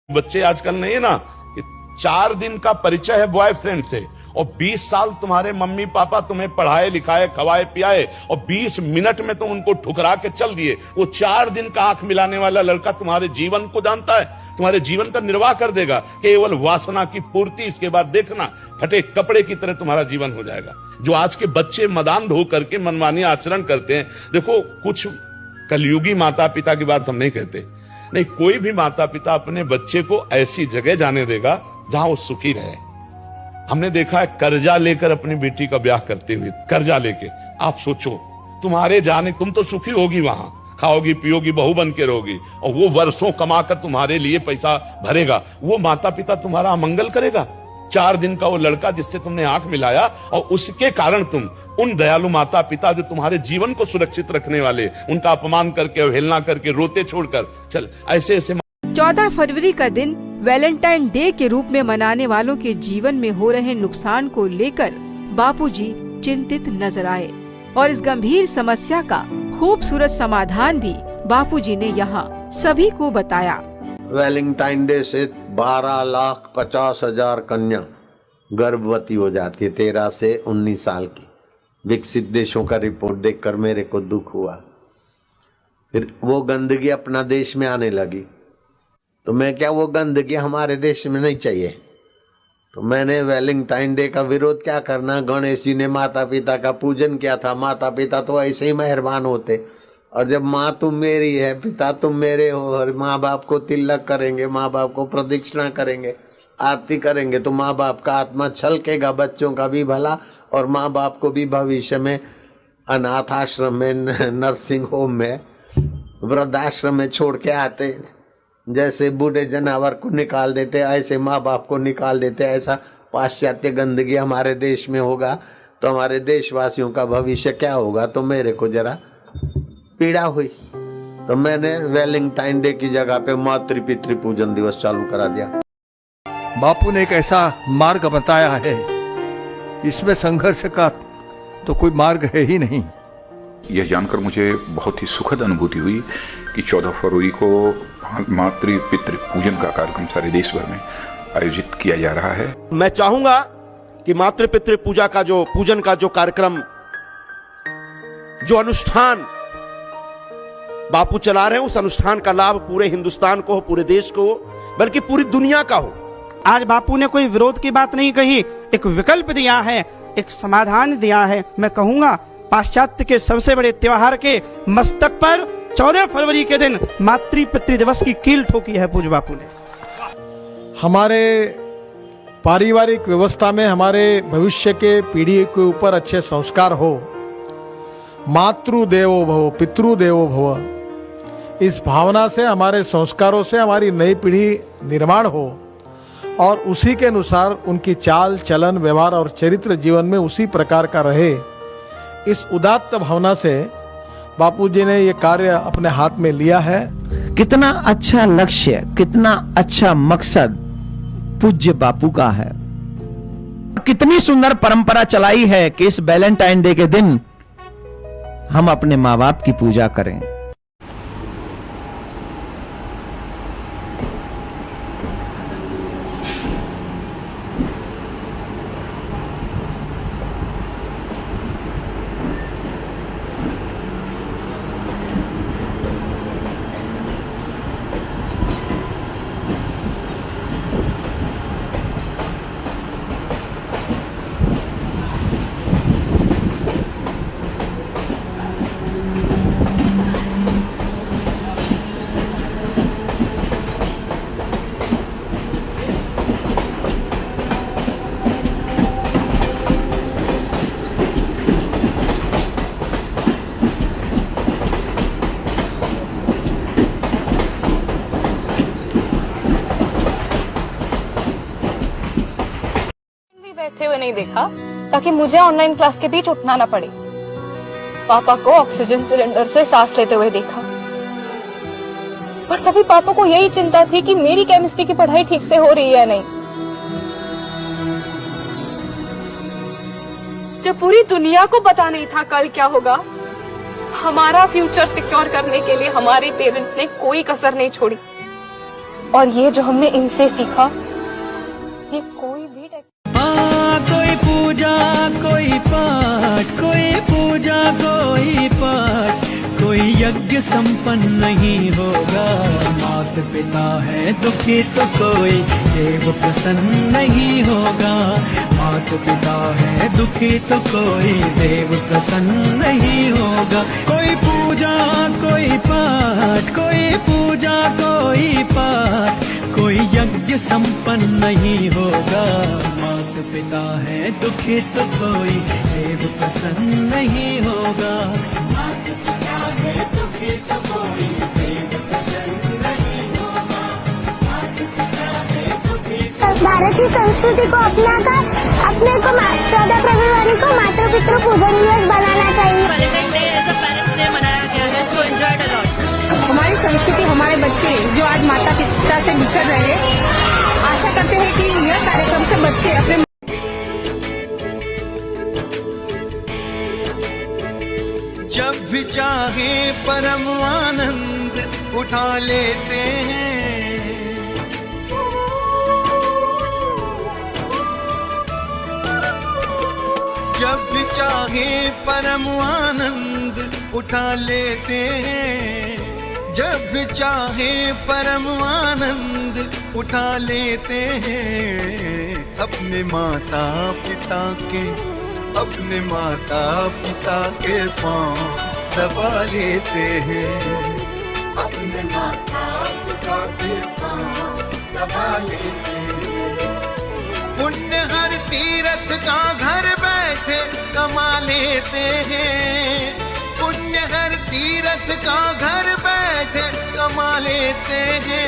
बच्चे आजकल नहीं है ना, 4 दिन का परिचय है बॉयफ्रेंड से और 20 साल तुम्हारे मम्मी पापा तुम्हें पढ़ाए लिखाए खवाए पियाए और 20 मिनट में तुम उनको ठुकरा के चल दिए। वो 4 दिन का आंख मिलाने वाला लड़का तुम्हारे जीवन को जानता है, तुम्हारे जीवन का निर्वाह कर देगा, केवल वासना की पूर्ति। इसके बाद देखना फटे कपड़े की तरह तुम्हारा जीवन हो जाएगा। जो आज के बच्चे मदान धो करके मनमानी आचरण करते हैं, देखो कुछ कलयुगी माता पिता की बात हम नहीं कहते, नहीं, कोई भी माता पिता अपने बच्चे को ऐसी जगह जाने देगा जहां वो सुखी रहे। हमने देखा है कर्जा लेकर अपनी बेटी का ब्याह करते हुए, कर्जा लेके। आप सोचो, तुम्हारे जाने तुम तो सुखी होगी, वहां खाओगी पियोगी बहू बन के रहोगी, और वो वर्षों कमाकर तुम्हारे लिए पैसा भरेगा, वो माता पिता तुम्हारा अमंगल करेगा। 4 दिन का वो लड़का जिससे तुमने आंख मिलाया और उसके कारण तुम उन दयालु माता पिता जो तुम्हारे जीवन को सुरक्षित रखने वाले, उनका अपमान करके अवहेलना करके रोते छोड़कर चल ऐसे ऐसे। 14 फरवरी का दिन वैलेंटाइन डे के रूप में मनाने वालों के जीवन में हो रहे नुकसान को लेकर बापूजी चिंतित नजर आए और इस गंभीर समस्या का खूबसूरत समाधान भी बापूजी ने यहाँ सभी को बताया। वैलेंटाइन डे से 12,50,000 कन्या गर्भवती हो जाती है 13 से 19 साल की। विकसित देशों का रिपोर्ट देखकर मेरे को दुख हुआ। फिर वो गंदगी अपना देश में आने लगी, तो मैं क्या, वो गंदगी हमारे देश में नहीं चाहिए। तो मैंने वैलेंटाइन डे का विरोध क्या करना। गणेश जी ने माता पिता का पूजन किया था। माता पिता तो ऐसे ही मेहरबान होते, और जब माँ तुम मेरी है, पिता तुम मेरे हो, और माँ बाप को तिलक करेंगे, माँ बाप को प्रदक्षिणा करेंगे, आरती करेंगे, तो माँ बाप का आत्मा छलकेगा, बच्चों का भी भला और माँ बाप को भी भविष्य में अनाथ आश्रम में, नर्सिंग होम में, वृद्धाश्रम में छोड़ के आते। जैसे बूढ़े जानवर को निकाल देते, ऐसे माँ बाप को निकाल देते। ऐसा पाश्चात्य गंदगी हमारे देश में होगा तो हमारे देशवासियों का भविष्य क्या होगा। तो मेरे को जरा पीड़ा हुई, तो मैंने वैलेंटाइन डे की जगह पे मातृ पितृ पूजन दिवस चालू करा दिया। बापू ने एक ऐसा मार्ग बताया है, इसमें संघर्ष का तो कोई मार्ग है ही नहीं। यह जानकर मुझे बहुत ही सुखद अनुभूति हुई कि 14 फरवरी को मातृ पितृ पूजन का कार्यक्रम सारे देश भर में आयोजित किया जा रहा है। मैं चाहूंगा कि मातृ पितृ पूजा का जो पूजन का जो कार्यक्रम, जो अनुष्ठान बापू चला रहे हैं, उस अनुष्ठान का लाभ पूरे हिंदुस्तान को हो, पूरे देश को हो, बल्कि पूरी दुनिया का हो। आज बापू ने कोई विरोध की बात नहीं कही, एक विकल्प दिया है, एक समाधान दिया है। मैं कहूंगा पाश्चात्य के सबसे बड़े त्योहार के मस्तक पर 14 फरवरी के दिन मातृ पितृ दिवस की कील ठोकी है पूज्य बापू ने। हमारे पारिवारिक व्यवस्था में हमारे भविष्य के पीढ़ी के ऊपर अच्छे संस्कार हो, मातृ देवो भव पितृ देवो भव, इस भावना से हमारे संस्कारों से हमारी नई पीढ़ी निर्माण हो और उसी के अनुसार उनकी चाल चलन व्यवहार और चरित्र जीवन में उसी प्रकार का रहे। इस उदात्त भावना से बापूजी ने ये कार्य अपने हाथ में लिया है। कितना अच्छा लक्ष्य, कितना अच्छा मकसद पूज्य बापू का है। कितनी सुंदर परंपरा चलाई है कि इस वैलेंटाइन डे के दिन हम अपने माँ बाप की पूजा करें। बैठे हुए नहीं देखा ताकि मुझे ऑनलाइन क्लास के बीच उठना ना पड़े। पापा को ऑक्सीजन सिलेंडर से सांस लेते हुए देखा, और सभी पापा को यही चिंता थी कि मेरी केमिस्ट्री की पढ़ाई ठीक से हो रही है या नहीं। जब पूरी दुनिया को पता नहीं था कल क्या होगा, हमारा फ्यूचर सिक्योर करने के लिए हमारे पेरेंट्स ने कोई कसर नहीं छोड़ी और ये जो हमने इनसे सीखा, ये कोई भी कोई पूजा कोई पाठ, कोई पूजा कोई पाठ, कोई यज्ञ संपन्न नहीं होगा। मात पिता है दुखी तो कोई देव प्रसन्न नहीं होगा। मात पिता है दुखी तो कोई देव प्रसन्न नहीं होगा। कोई पूजा कोई पाठ, कोई पूजा कोई पाठ, कोई यज्ञ संपन्न नहीं होगा। मात पिता है दुखी तो कोई देव प्रसन्न नहीं होगा। मात पिता है दुखी तो कोई देव प्रसन्न नहीं होगा। मात पिता है दुखी तो भारतीय संस्कृति को अपनाकर अपने को 14 फरवरी को मातृ पितृ पूजन दिवस बनाना चाहिए। Valentine day as a parents day मनाया गया है, तो एंजॉय इट अ लॉट। हमारी संस्कृति, हमारे बच्चे जो आज माता पिता से बिछड़ रहे हैं, आशा करते हैं कि यह कार्यक्रम से बच्चे अपने जब भी चाहे परम आनंद उठा लेते हैं। जब भी चाहे परम आनंद उठा लेते हैं। जब भी चाहे परम आनंद उठा लेते हैं। अपने माता पिता के, अपने माता पिता के पांव दबा लेते हैं। अपने माता पिता के पांव दबा लेते हैं। पुण्य हर तीर्थ का घर बैठे कमा लेते हैं। पुण्य हर तीर्थ का घर बैठे कमा लेते हैं।